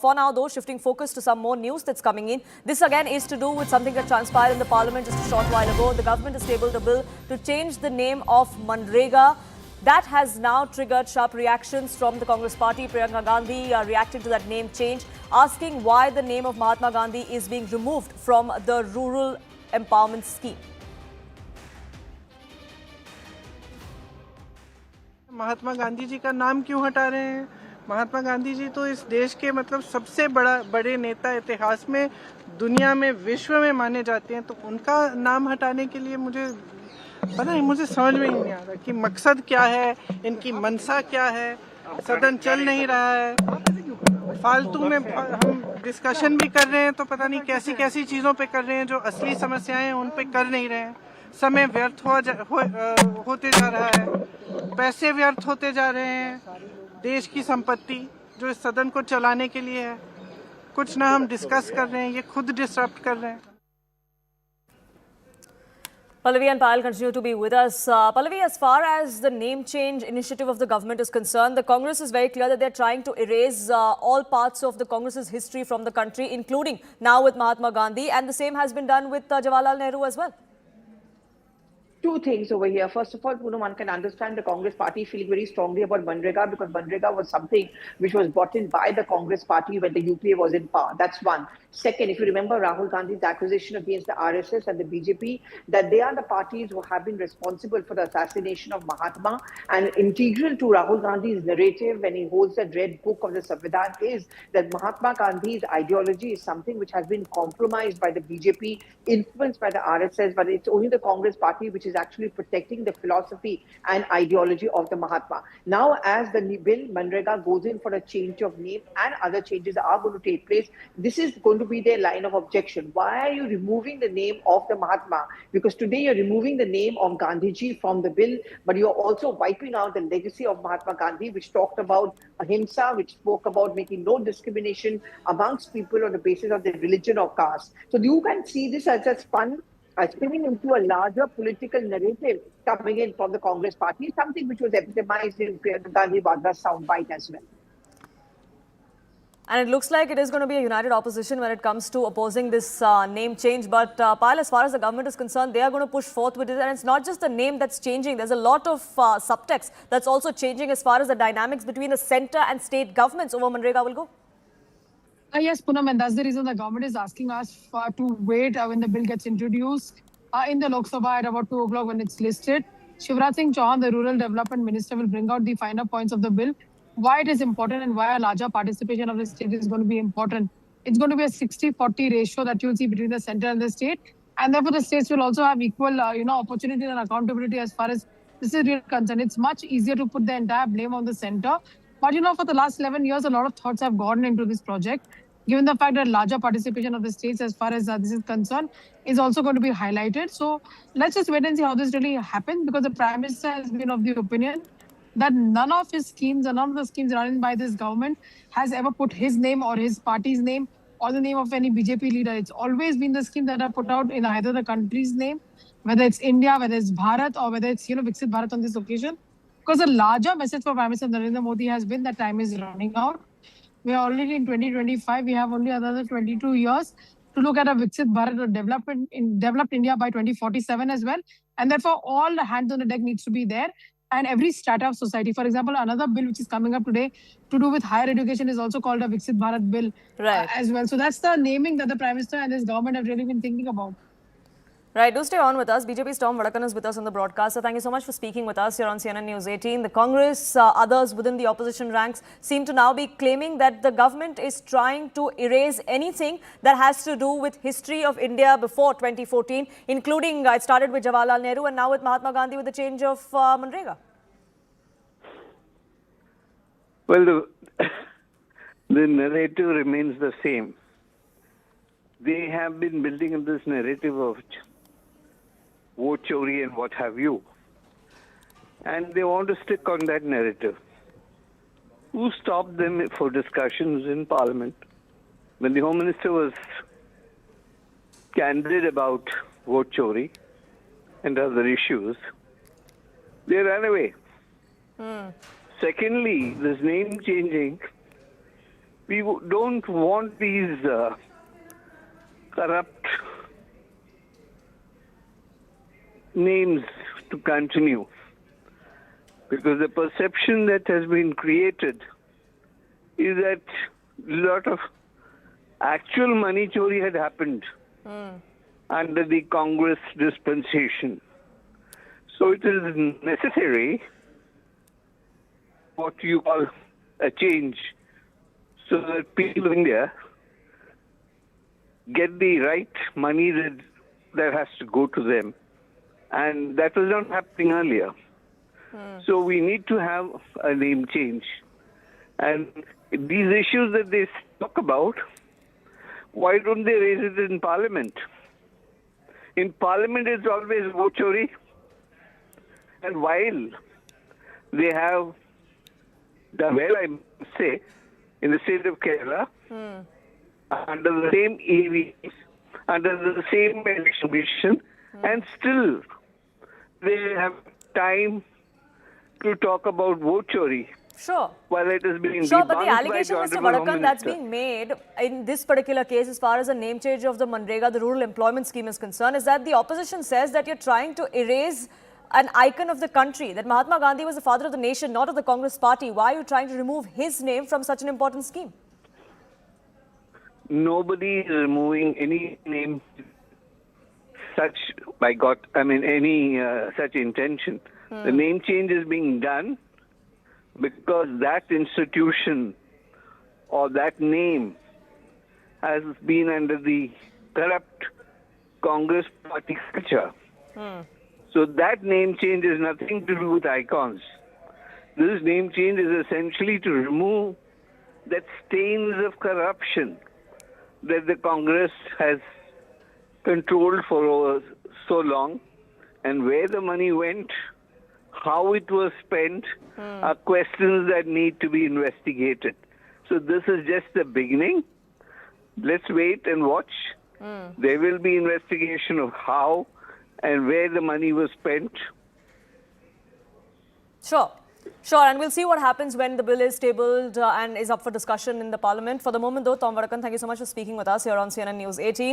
For now, though, shifting focus to some more news that's coming in. This again is to do with something that transpired in the parliament just a short while ago. The government has tabled a bill to change the name of MGNREGA. That has now triggered sharp reactions from the Congress party. Priyanka Gandhi reacted to that name change, asking why the name of Mahatma Gandhi is being removed from the rural empowerment scheme. Mahatma Gandhi ji का नाम क्यों हटा रहे हैं? महात्मा गांधी जी तो इस देश के सबसे बड़े नेता इतिहास में, दुनिया में, विश्व में माने जाते हैं। तो उनका नाम हटाने के लिए मुझे समझ में ही नहीं आ रहा कि मकसद क्या है, इनकी मंशा क्या है। सदन चल नहीं रहा है, फालतू में हम डिस्कशन भी कर रहे हैं तो पता नहीं कैसी कैसी चीज़ों पे कर रहे हैं, जो असली समस्याएं हैं उन पे कर नहीं रहे हैं। समय व्यर्थ होते जा रहा है, पैसे व्यर्थ होते जा रहे हैं, देश की संपत्ति जो इस सदन को चलाने के लिए है, कुछ ना हम डिस्कस कर रहे हैं, ये खुद डिस्टर्ब कर रहे हैं। Pallavi and Payal continue to be with us. Pallavi, as far as the name change initiative of the government is concerned, the Congress is very clear that they're trying to erase all parts of the Congress's history from the country, including now with Mahatma Gandhi, and the same has been done with Jawaharlal Nehru as well. Two things over here. First of all, Poonam, one can understand the Congress party feeling very strongly about MGNREGA because MGNREGA was something which was brought in by the Congress party when the UPA was in power. That's one. Second, if you remember Rahul Gandhi's accusation against the RSS and the BJP, that they are the parties who have been responsible for the assassination of Mahatma, and integral to Rahul Gandhi's narrative when he holds the red book of the Samvidhan is that Mahatma Gandhi's ideology is something which has been compromised by the BJP, influenced by the RSS, but it's only the Congress party which is actually protecting the philosophy and ideology of the Mahatma. Now, as the bill MGNREGA goes in for a change of name and other changes are going to take place, this is going to be their line of objection. Why are you removing the name of the Mahatma? Because today you're removing the name of Gandhiji from the bill, but you're also wiping out the legacy of Mahatma Gandhi, which talked about ahimsa, which spoke about making no discrimination amongst people on the basis of their religion or caste. So you can see this as a spinning into a larger political narrative coming in from the Congress party, something which was epitomized in Priyanka Gandhi Vadra's soundbite as well. And it looks like it is going to be a united opposition when it comes to opposing this name change. But Payal, as far as the government is concerned, they are going to push forth with it. And it's not just the name that's changing. There's a lot of subtext that's also changing as far as the dynamics between the centre and state governments over MGNREGA will go. Yes, Poonam, and that's the reason the government is asking us to wait when the bill gets introduced in the Lok Sabha at about 2 o'clock when it's listed. Shivraj Singh Chauhan, the Rural Development Minister, will bring out the finer points of the bill, why it is important and why a larger participation of the state is going to be important. It's going to be a 60-40 ratio that you'll see between the centre and the state. And therefore, the states will also have equal opportunity and accountability as far as this is really concerned. It's much easier to put the entire blame on the centre. But, for the last 11 years, a lot of thoughts have gone into this project, given the fact that larger participation of the states as far as this is concerned is also going to be highlighted. So let's just wait and see how this really happens, because the Prime Minister has been of the opinion that none of his schemes or none of the schemes running by this government has ever put his name or his party's name or the name of any BJP leader. It's always been the scheme that are put out in either the country's name, whether it's India, whether it's Bharat, or whether it's, Viksit Bharat on this occasion. Because the larger message for Prime Minister Narendra Modi has been that time is running out. We are already in 2025. We have only another 22 years to look at a Viksit Bharat or developed India by 2047 as well. And therefore, all the hands on the deck needs to be there. And every strata of society. For example, another bill which is coming up today to do with higher education is also called a Viksit Bharat bill as well. So that's the naming that the Prime Minister and his government have really been thinking about. Right, do stay on with us. BJP's Tom Vadakan is with us on the broadcast. So thank you so much for speaking with us here on CNN News 18. The Congress, others within the opposition ranks seem to now be claiming that the government is trying to erase anything that has to do with history of India before 2014, including it started with Jawaharlal Nehru and now with Mahatma Gandhi with the change of MGNREGA. Well, the narrative remains the same. They have been building up this narrative of vote chori and what have you. And they want to stick on that narrative. Who stopped them for discussions in Parliament? When the Home Minister was candid about vote chori and other issues, they ran away. Secondly, this name changing don't want these corrupt names to continue, because the perception that has been created is that a lot of actual money chori had happened under the Congress dispensation. So it is necessary what you call a change, so that people of India get the right money that has to go to them. And that was not happening earlier. So we need to have a name change. And these issues that they talk about, why don't they raise it in Parliament? In Parliament, it's always vote chori. And while they have done well, I must say, in the state of Kerala, under the same EVs, under the same election commission, and still they have time to talk about vote chori. Sure. While it is being Sure, but the debunked by allegation, the Mr. Honorable Home Vadakan, that's Minister. being made in this particular case as far as the name change of the MGNREGA, the Rural Employment Scheme, is concerned, is that the opposition says that you're trying to erase an icon of the country, that Mahatma Gandhi was the father of the nation, not of the Congress party. Why are you trying to remove his name from such an important scheme? Nobody is removing any name such any such intention. The name change is being done because that institution or that name has been under the corrupt Congress party culture. So that name change has nothing to do with icons. This name change is essentially to remove that stains of corruption that the Congress has controlled for so long, and where the money went, how it was spent, are questions that need to be investigated. So this is just the beginning. Let's wait and watch. There will be investigation of how and where the money was spent. Sure. Sure, and we'll see what happens when the bill is tabled and is up for discussion in the Parliament. For the moment, though, Tom Vadakan, thank you so much for speaking with us here on CNN News 18.